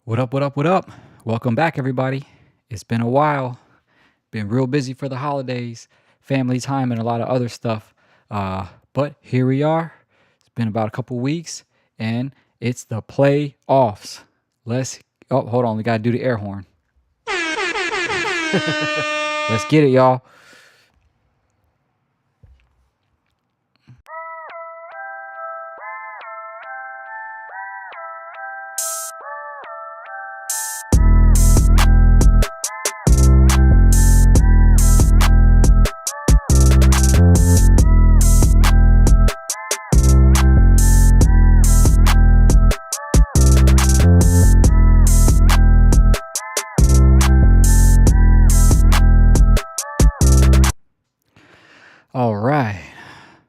What up, what up, what up? Welcome back, everybody. It's been a while. Been real busy for the holidays, family time, and a lot of other stuff. But here we are. It's been about a couple weeks, and it's the playoffs. Hold on. We got to do the air horn. Let's get it, y'all. All right.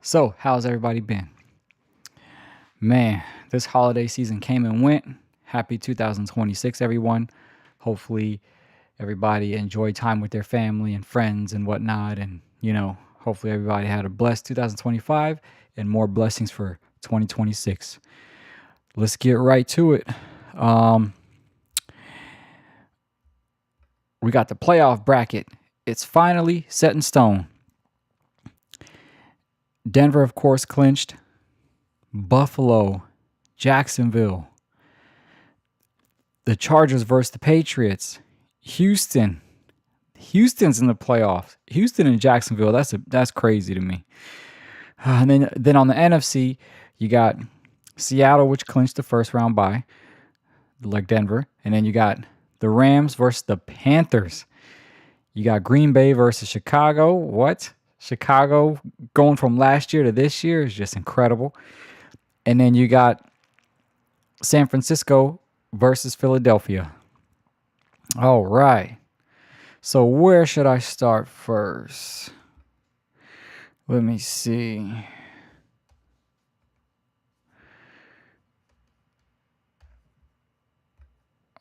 So, how's everybody been? Man, this holiday season came and went. Happy 2026, everyone. Hopefully, everybody enjoyed time with their family and friends and whatnot. And, hopefully everybody had a blessed 2025 and more blessings for 2026. Let's get right to it. We got the playoff bracket. It's finally set in stone. Denver, of course, clinched. Buffalo, Jacksonville, the Chargers versus the Patriots, Houston's in the playoffs. Houston and Jacksonville, that's crazy to me. And then on the NFC, you got Seattle, which clinched the first round bye, like Denver, and then you got the Rams versus the Panthers. You got Green Bay versus Chicago. What? Chicago going from last year to this year is just incredible. And then you got San Francisco versus Philadelphia. All right. So where should I start first? Let me see.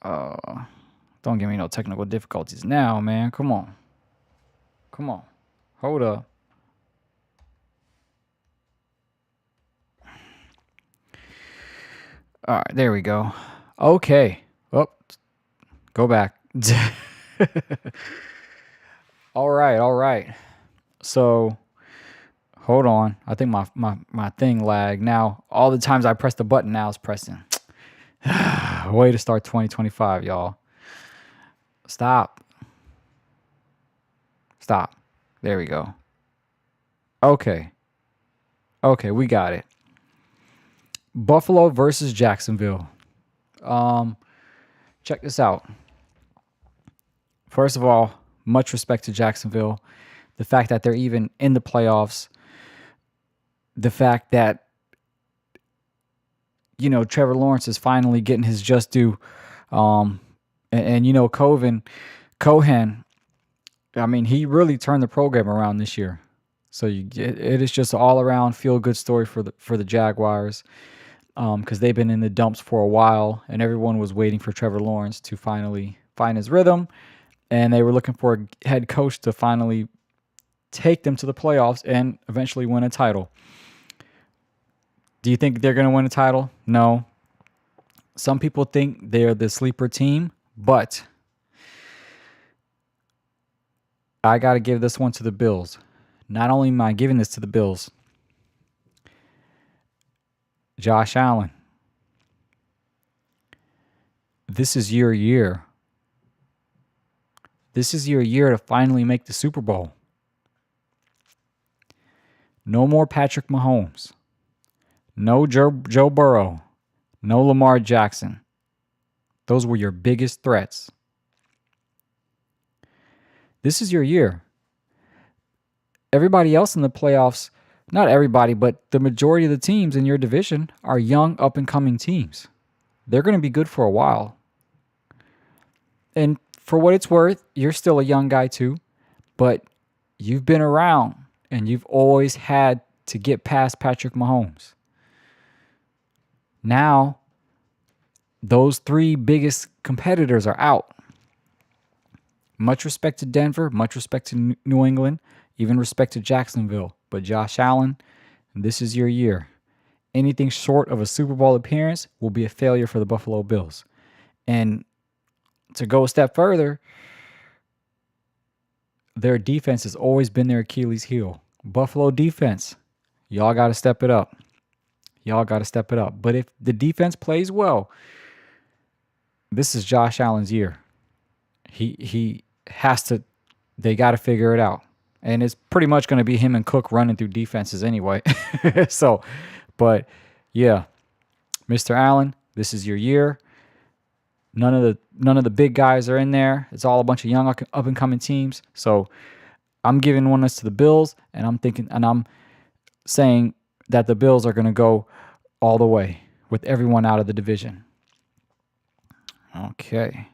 Don't give me no technical difficulties now, man. Come on. Hold up. All right, there we go. Okay. Oh, go back. All right. So, hold on. I think my thing lagged. Now, all the times I press the button, now it's pressing. Way to start 2025, y'all. Stop. There we go. Okay, we got it. Buffalo versus Jacksonville. Check this out. First of all, much respect to Jacksonville. The fact that they're even in the playoffs. The fact that, Trevor Lawrence is finally getting his just due. Cohen, I mean, he really turned the program around this year. So it is just an all-around feel-good story for the Jaguars. Because they've been in the dumps for a while, and everyone was waiting for Trevor Lawrence to finally find his rhythm, and they were looking for a head coach to finally take them to the playoffs and eventually win a title. Do you think they're going to win a title? No. Some people think they're the sleeper team, but I got to give this one to the Bills. Not only am I giving this to the Bills, Josh Allen, this is your year. This is your year to finally make the Super Bowl. No more Patrick Mahomes. No Joe Burrow. No Lamar Jackson. Those were your biggest threats. This is your year. Everybody else in the playoffs, not everybody, but the majority of the teams in your division are young, up-and-coming teams. They're going to be good for a while. And for what it's worth, you're still a young guy too, but you've been around and you've always had to get past Patrick Mahomes. Now, those three biggest competitors are out. Much respect to Denver, much respect to New England, even respect to Jacksonville. But Josh Allen, this is your year. Anything short of a Super Bowl appearance will be a failure for the Buffalo Bills. And to go a step further, their defense has always been their Achilles heel. Buffalo defense, y'all got to step it up. Y'all got to step it up. But if the defense plays well, this is Josh Allen's year. He has to. They got to figure it out, and it's pretty much going to be him and Cook running through defenses anyway. So, but yeah, Mr. Allen, this is your year. None of the big guys are in there. It's all a bunch of young up and coming teams. So I'm giving one this to the Bills, and I'm saying that the Bills are going to go all the way with everyone out of the division. Okay.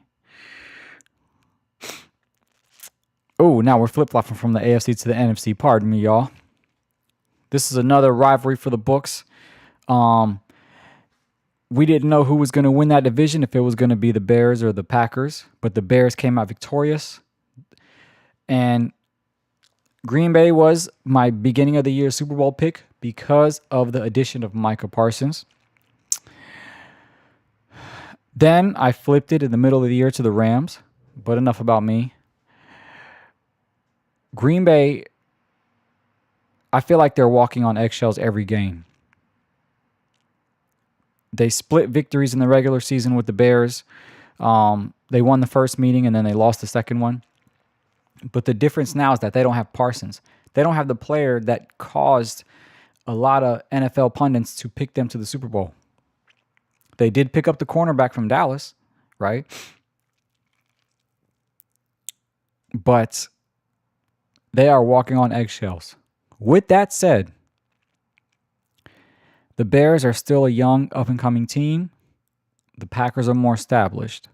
Oh, now we're flip-flopping from the AFC to the NFC. Pardon me, y'all. This is another rivalry for the books. We didn't know who was going to win that division, if it was going to be the Bears or the Packers, but the Bears came out victorious. And Green Bay was my beginning of the year Super Bowl pick because of the addition of Micah Parsons. Then I flipped it in the middle of the year to the Rams, but enough about me. Green Bay, I feel like they're walking on eggshells every game. They split victories in the regular season with the Bears. They won the first meeting and then they lost the second one. But the difference now is that they don't have Parsons. They don't have the player that caused a lot of NFL pundits to pick them to the Super Bowl. They did pick up the cornerback from Dallas, right? But they are walking on eggshells. With that said, the Bears are still a young, up-and-coming team. The Packers are more established.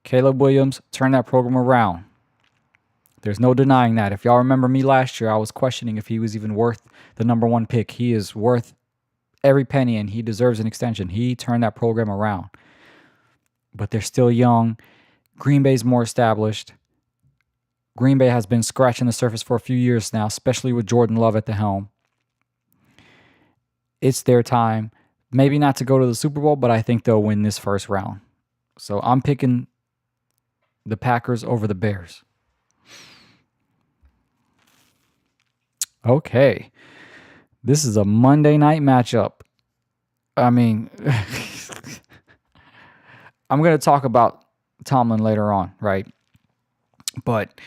Caleb Williams turned that program around. There's no denying that. If y'all remember me last year, I was questioning if he was even worth the number one pick. He is worth every penny, and he deserves an extension. He turned that program around. But they're still young. Green Bay's more established. Green Bay has been scratching the surface for a few years now, especially with Jordan Love at the helm. It's their time. Maybe not to go to the Super Bowl, but I think they'll win this first round. So I'm picking the Packers over the Bears. Okay. This is a Monday night matchup. I mean, I'm going to talk about Tomlin later on, right? But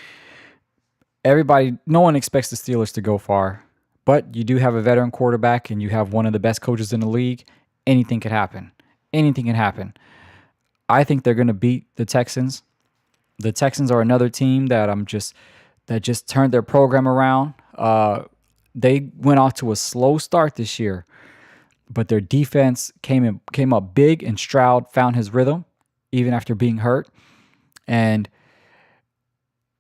no one expects the Steelers to go far. But you do have a veteran quarterback and you have one of the best coaches in the league. Anything could happen. Anything can happen. I think they're going to beat the Texans. The Texans are another team that just turned their program around. They went off to a slow start this year, but their defense came up big, and Stroud found his rhythm even after being hurt. And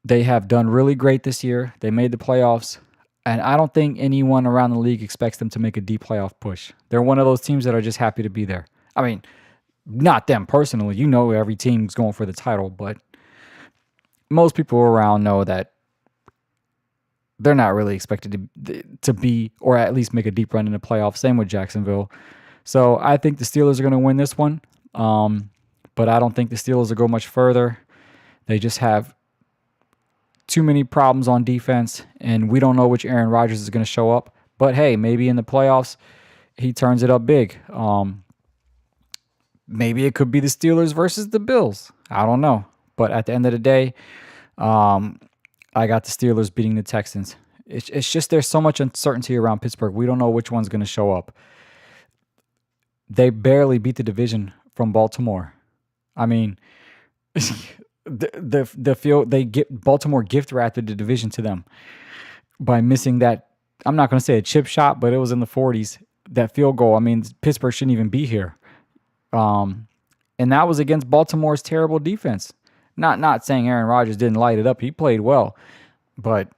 they have done really great this year. They made the playoffs. And I don't think anyone around the league expects them to make a deep playoff push. They're one of those teams that are just happy to be there. I mean, not them personally. You know every team's going for the title, but most people around know that they're not really expected to be, or at least make a deep run in the playoffs. Same with Jacksonville. So I think the Steelers are going to win this one. But I don't think the Steelers will go much further. They just have too many problems on defense, and we don't know which Aaron Rodgers is going to show up. But hey, maybe in the playoffs, he turns it up big. Maybe it could be the Steelers versus the Bills. I don't know. But at the end of the day, I got the Steelers beating the Texans. It's just there's so much uncertainty around Pittsburgh. We don't know which one's going to show up. They barely beat the division from Baltimore. I mean, the field they get Baltimore gift wrapped the division to them by missing that. I'm not going to say a chip shot, but it was in the 40s. That field goal. I mean, Pittsburgh shouldn't even be here. And that was against Baltimore's terrible defense. Not saying Aaron Rodgers didn't light it up. He played well. But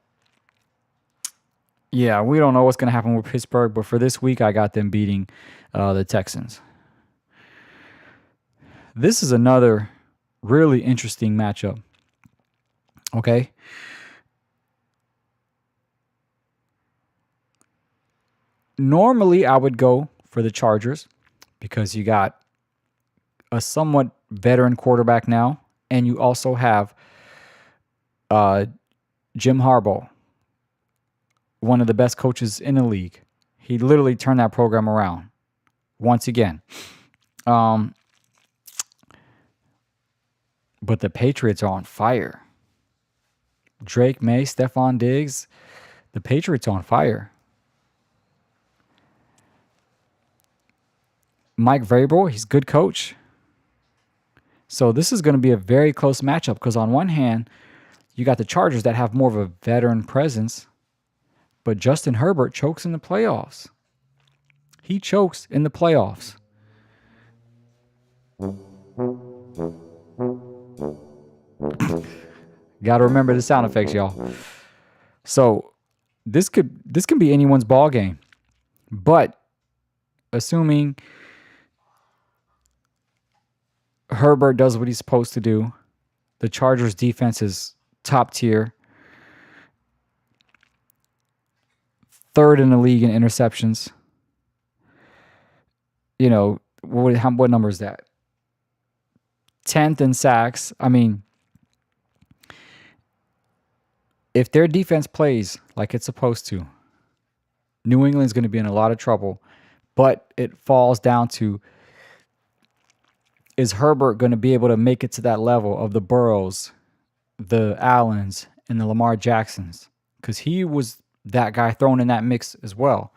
yeah, we don't know what's going to happen with Pittsburgh. But for this week, I got them beating the Texans. This is another really interesting matchup. Okay. Normally, I would go for the Chargers because you got a somewhat veteran quarterback now, and you also have uh, Jim Harbaugh, one of the best coaches in the league. He literally turned that program around once again. Um, but the Patriots are on fire. Drake May, Stephon Diggs, the Patriots are on fire. Mike Vrabel, he's a good coach. So this is going to be a very close matchup because on one hand, you got the Chargers that have more of a veteran presence, but Justin Herbert chokes in the playoffs. He chokes in the playoffs. Got to remember the sound effects, y'all. So this can be anyone's ball game, but assuming Herbert does what he's supposed to do, the Chargers defense is top tier, third in the league in interceptions. You know, what number is that? 10th in sacks. I mean, if their defense plays like it's supposed to, New England's going to be in a lot of trouble. But it falls down to, is Herbert going to be able to make it to that level of the Burrows, the Allens, and the Lamar Jacksons? Because he was that guy thrown in that mix as well.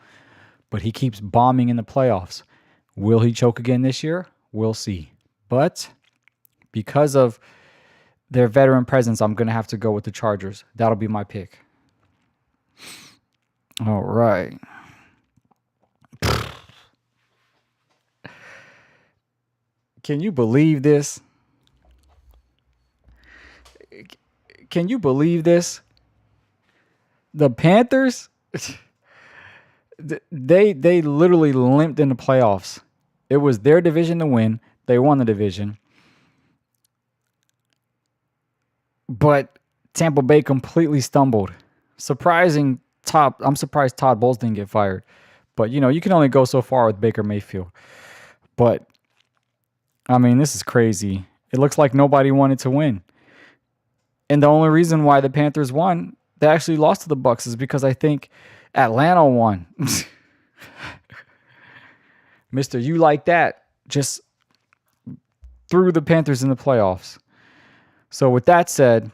But he keeps bombing in the playoffs. Will he choke again this year? We'll see. But because of their veteran presence, I'm going to have to go with the Chargers. That'll be my pick. All right. Can you believe this? Can you believe this? The Panthers, they literally limped in the playoffs. It was their division to win. They won the division. But Tampa Bay completely stumbled. I'm surprised Todd Bowles didn't get fired. But, you can only go so far with Baker Mayfield. But, I mean, this is crazy. It looks like nobody wanted to win. And the only reason why the Panthers won, they actually lost to the Bucs, is because I think Atlanta won. Mr. You Like That just threw the Panthers in the playoffs. So with that said,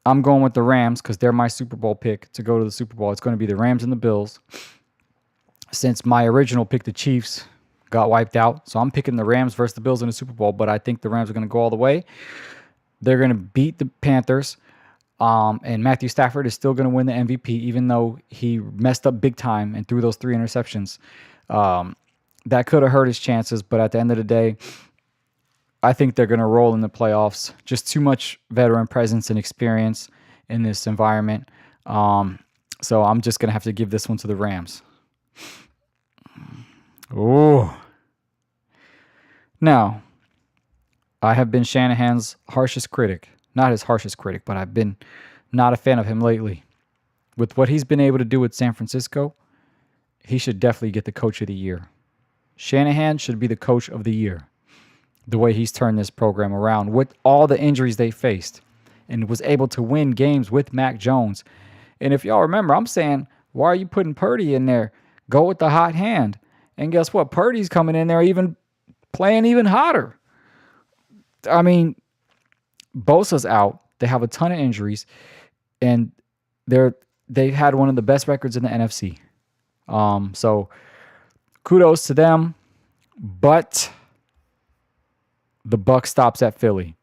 I'm going with the Rams because they're my Super Bowl pick to go to the Super Bowl. It's going to be the Rams and the Bills. Since my original pick, the Chiefs, got wiped out. So I'm picking the Rams versus the Bills in the Super Bowl, but I think the Rams are going to go all the way. They're going to beat the Panthers. And Matthew Stafford is still going to win the MVP, even though he messed up big time and threw those 3 interceptions. That could have hurt his chances, but at the end of the day, I think they're going to roll in the playoffs. Just too much veteran presence and experience in this environment. So I'm just going to have to give this one to the Rams. Oh. Now, I have been Shanahan's harshest critic. Not his harshest critic, but I've been not a fan of him lately. With what he's been able to do with San Francisco, he should definitely get the coach of the year. Shanahan should be the coach of the year. The way he's turned this program around with all the injuries they faced and was able to win games with Mac Jones. And if y'all remember, I'm saying, why are you putting Purdy in there? Go with the hot hand. And guess what? Purdy's coming in there playing even hotter. I mean, Bosa's out. They have a ton of injuries. And they've had one of the best records in the NFC. So kudos to them. But the buck stops at Philly.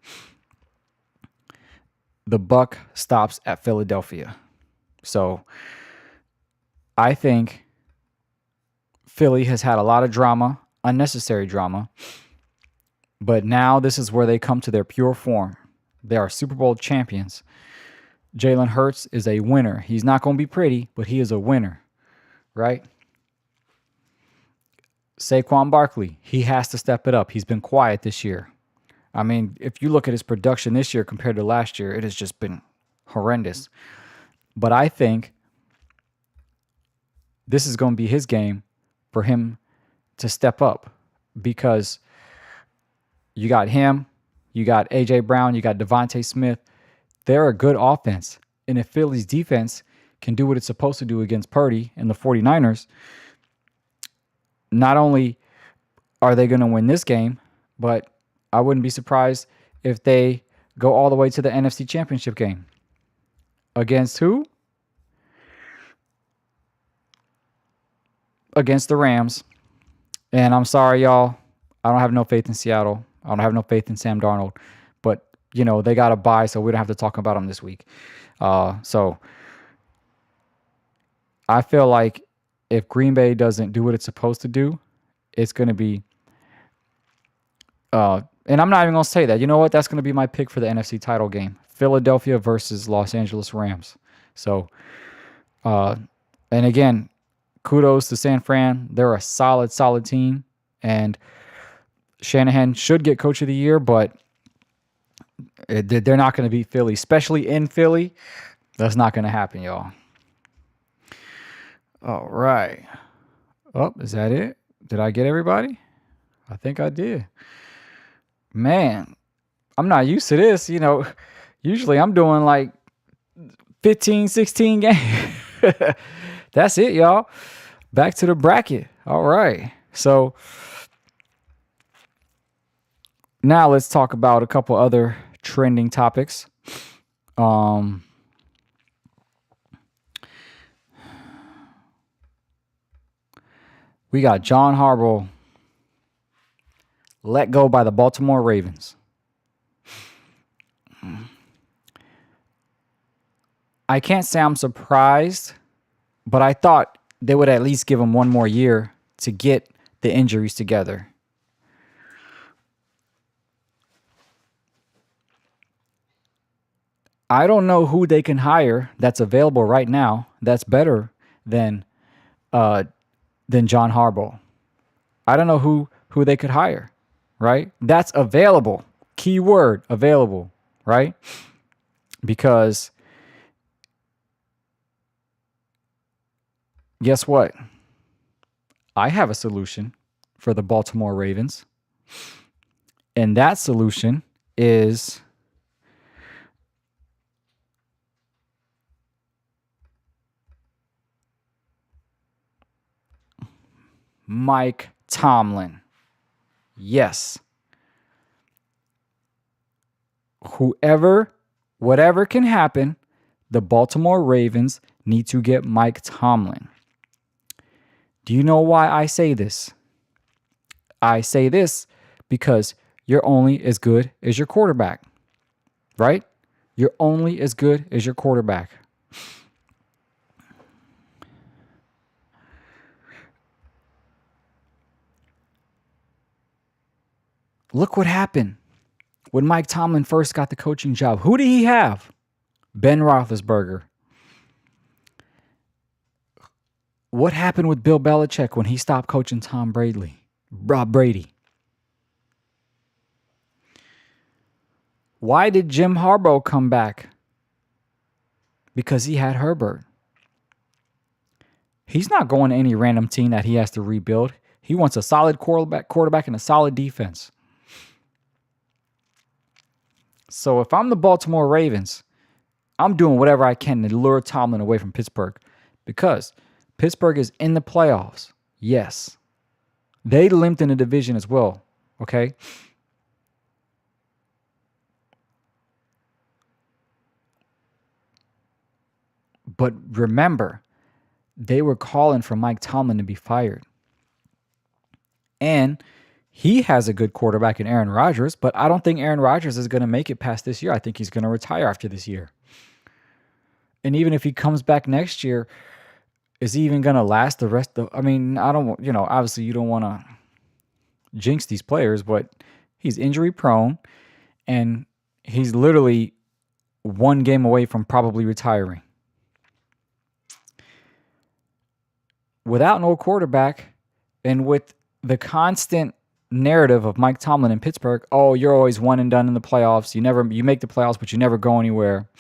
The buck stops at Philadelphia. So I think Philly has had a lot of drama, unnecessary drama. But now this is where they come to their pure form. They are Super Bowl champions. Jalen Hurts is a winner. He's not going to be pretty, but he is a winner, right? Saquon Barkley, he has to step it up. He's been quiet this year. I mean, if you look at his production this year compared to last year, it has just been horrendous. But I think this is going to be his game for him to step up because you got him, you got A.J. Brown, you got Devontae Smith. They're a good offense. And if Philly's defense can do what it's supposed to do against Purdy and the 49ers, not only are they going to win this game, but I wouldn't be surprised if they go all the way to the NFC Championship game. Against who? Against the Rams. And I'm sorry, y'all. I don't have no faith in Seattle. I don't have no faith in Sam Darnold. But, they got a bye, so we don't have to talk about them this week. So I feel like if Green Bay doesn't do what it's supposed to do, it's going to be and I'm not even going to say that. You know what? That's going to be my pick for the NFC title game. Philadelphia versus Los Angeles Rams. So, and again, kudos to San Fran. They're a solid team. And Shanahan should get Coach of the Year, but they're not going to beat Philly, especially in Philly. That's not going to happen, y'all. All right. Oh, is that it? Did I get everybody? I think I did. Man, I'm not used to this. Usually I'm doing like 15, 16 games. That's it, y'all. Back to the bracket. All right. So now let's talk about a couple other trending topics. We got John Harbaugh let go by the Baltimore Ravens. I can't say I'm surprised, but I thought they would at least give him one more year to get the injuries together. I don't know who they can hire that's available right now that's better than John Harbaugh. I don't know who they could hire, right? That's available. Keyword, available, right? Because guess what? I have a solution for the Baltimore Ravens. And that solution is Mike Tomlin. Yes. Whatever can happen, the Baltimore Ravens need to get Mike Tomlin. Do you know why I say this? I say this because you're only as good as your quarterback, right? You're only as good as your quarterback. Look what happened when Mike Tomlin first got the coaching job. Who did he have? Ben Roethlisberger. What happened with Bill Belichick when he stopped coaching Rob Brady? Why did Jim Harbaugh come back? Because he had Herbert. He's not going to any random team that he has to rebuild. He wants a solid quarterback and a solid defense. So if I'm the Baltimore Ravens, I'm doing whatever I can to lure Tomlin away from Pittsburgh because Pittsburgh is in the playoffs. Yes. They limped in the division as well. Okay. But remember, they were calling for Mike Tomlin to be fired. And he has a good quarterback in Aaron Rodgers, but I don't think Aaron Rodgers is going to make it past this year. I think he's going to retire after this year. And even if he comes back next year, is he even going to last the rest of... I mean, I don't... obviously you don't want to jinx these players, but he's injury prone, and he's literally one game away from probably retiring. Without no quarterback, and with the constant narrative of Mike Tomlin in Pittsburgh, oh, you're always one and done in the playoffs. You make the playoffs, but you never go anywhere.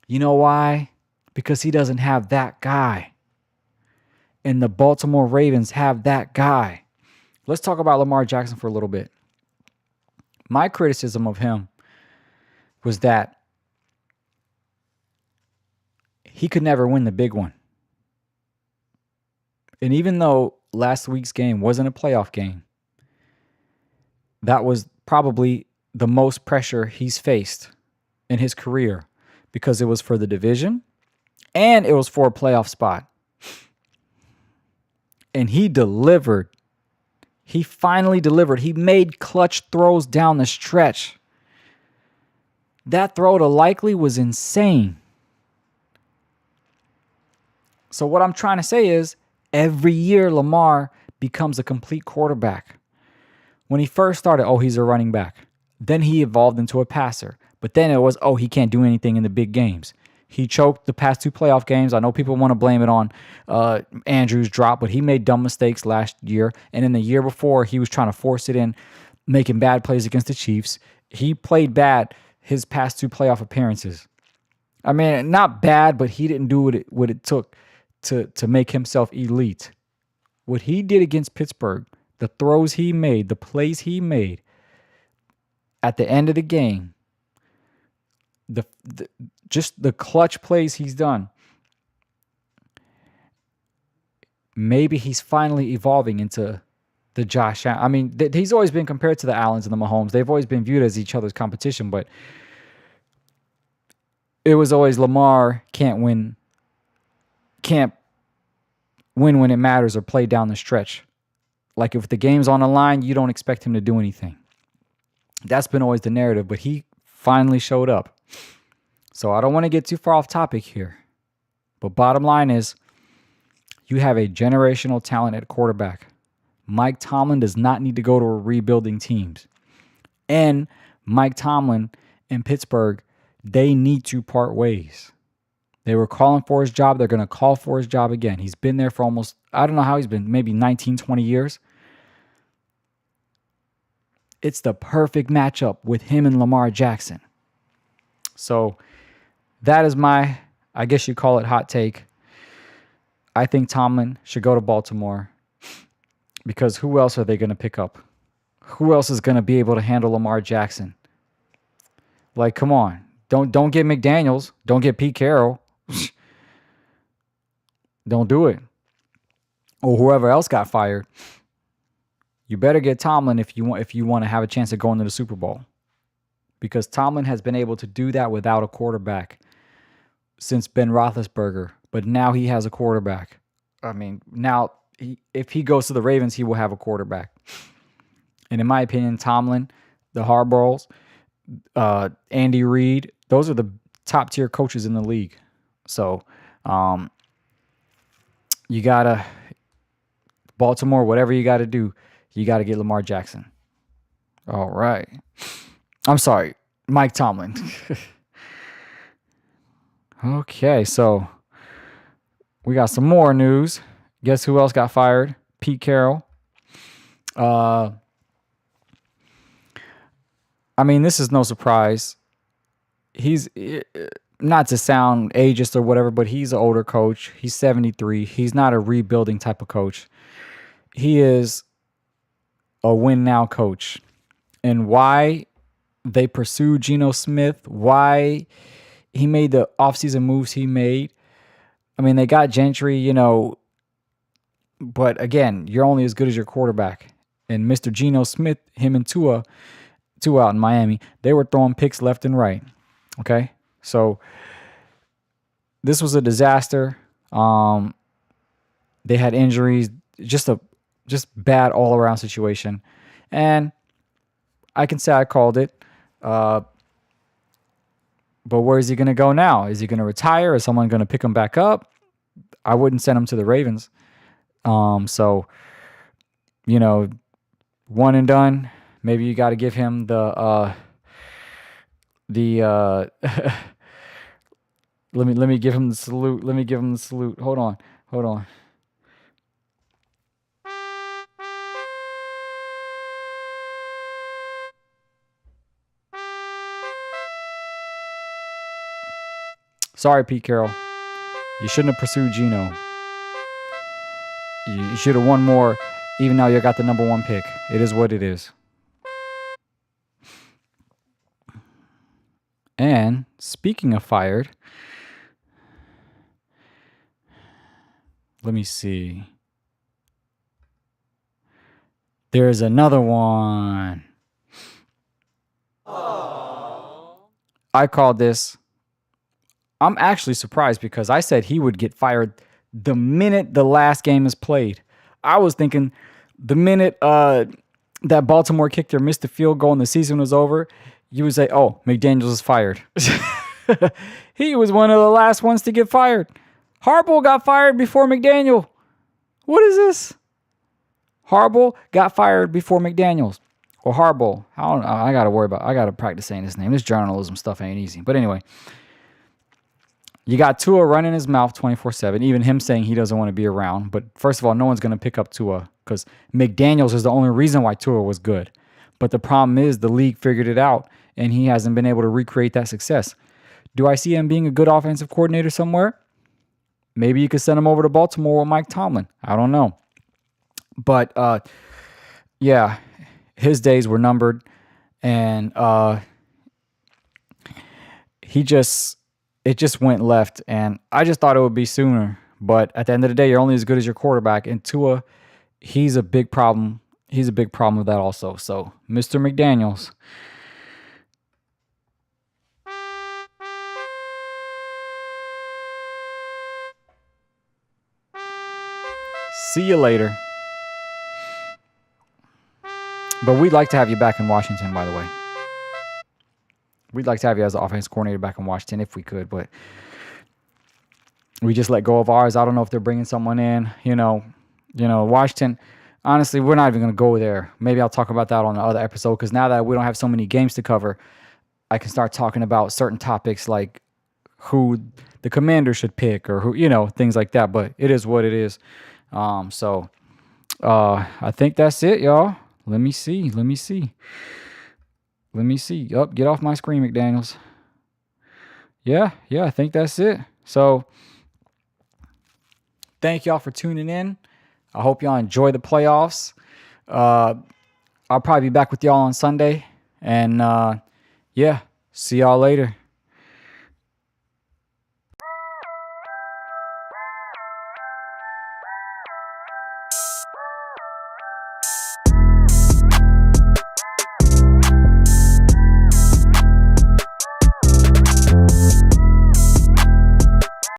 You know why? Because he doesn't have that guy. And the Baltimore Ravens have that guy. let's talk about Lamar Jackson for a little bit. My criticism of him was that he could never win the big one. And even though last week's game wasn't a playoff game, that was probably the most pressure he's faced in his career because it was for the division and it was for a playoff spot. And he delivered. He finally delivered. He made clutch throws down the stretch. That throw to Likely was insane. So what I'm trying to say is every year Lamar becomes a complete quarterback. When he first started, he's a running back. Then he evolved into a passer. But then it was, he can't do anything in the big games. He choked the past 2 playoff games. I know people want to blame it on Andrews' drop, but he made dumb mistakes last year. And in the year before, he was trying to force it in, making bad plays against the Chiefs. He played bad his past 2 playoff appearances. I mean, not bad, but he didn't do what it took to make himself elite. What he did against Pittsburgh, the throws he made, the plays he made at the end of the game, just the clutch plays he's done. Maybe he's finally evolving into the Josh Allen. I mean, he's always been compared to the Allens and the Mahomes. They've always been viewed as each other's competition, but it was always Lamar can't win when it matters or play down the stretch. Like if the game's on the line, you don't expect him to do anything. That's been always the narrative, but he finally showed up. So I don't want to get too far off topic here. But bottom line is, you have a generational talent at quarterback. Mike Tomlin does not need to go to a rebuilding teams. And Mike Tomlin and Pittsburgh, they need to part ways. They were calling for his job. They're going to call for his job again. He's been there for almost, I don't know how he's been, maybe 19, 20 years. It's the perfect matchup with him and Lamar Jackson. So that is my, I guess you call it hot take. I think Tomlin should go to Baltimore because who else are they going to pick up? Who else is going to be able to handle Lamar Jackson? Like, come on. Don't get McDaniels. Don't get Pete Carroll. Don't do it. Or whoever else got fired. You better get Tomlin if you want to have a chance of going to the Super Bowl. Because Tomlin has been able to do that without a quarterback since Ben Roethlisberger. But now he has a quarterback. I mean, now if he goes to the Ravens, he will have a quarterback. And in my opinion, Tomlin, the Harbaughs, Andy Reid, those are the top tier coaches in the league. So you gotta Baltimore, whatever you gotta do, you gotta get Lamar Jackson. All right. I'm sorry, Mike Tomlin. Okay, so we got some more news. Guess who else got fired? Pete Carroll. I mean, this is no surprise. He's not to sound ageist or whatever, but he's an older coach. He's 73. He's not a rebuilding type of coach. He is a win now coach. And why they pursued Geno Smith, why he made the offseason moves he made. I mean, they got Gentry, but again, you're only as good as your quarterback. And Mr. Geno Smith, him and Tua out in Miami, they were throwing picks left and right. Okay? So this was a disaster. They had injuries, just bad all-around situation. And I can say I called it. But where is he going to go now? Is he going to retire? Is someone going to pick him back up? I wouldn't send him to the Ravens. So, one and done. Maybe you got to give him the let me give him the salute. Let me give him the salute. Hold on. Sorry, Pete Carroll. You shouldn't have pursued Geno. You should have won more. even though you got the number 1 pick. It is what it is. And speaking of fired, let me see. There's another one. I called this. I'm actually surprised because I said he would get fired the minute the last game is played. I was thinking the minute that Baltimore kicker missed the field goal and the season was over, you would say, oh, McDaniels is fired. He was one of the last ones to get fired. Harbaugh got fired before McDaniel. What is this? Harbaugh got fired before McDaniels. Or Harbaugh. I got to practice saying his name. This journalism stuff ain't easy. But anyway, you got Tua running his mouth 24/7, even him saying he doesn't want to be around. But first of all, no one's going to pick up Tua because McDaniels is the only reason why Tua was good. But the problem is the league figured it out, and he hasn't been able to recreate that success. Do I see him being a good offensive coordinator somewhere? Maybe you could send him over to Baltimore with Mike Tomlin. I don't know. But, yeah, his days were numbered, and it just went left, and I just thought it would be sooner. But at the end of the day, you're only as good as your quarterback, and Tua, he's a big problem. He's a big problem with that also. So, Mr. McDaniels. See you later. But we'd like to have you back in Washington, by the way. We'd like to have you as the offense coordinator back in Washington if we could, but we just let go of ours. I don't know if they're bringing someone in. Washington, honestly, we're not even going to go there. Maybe I'll talk about that on the other episode because now that we don't have so many games to cover, I can start talking about certain topics like who the commander should pick or who, things like that. But it is what it is. So I think that's it, y'all. Let me see. Get off my screen, McDaniels. Yeah, I think that's it. So thank y'all for tuning in. I hope y'all enjoy the playoffs. I'll probably be back with y'all on Sunday. And yeah, see y'all later.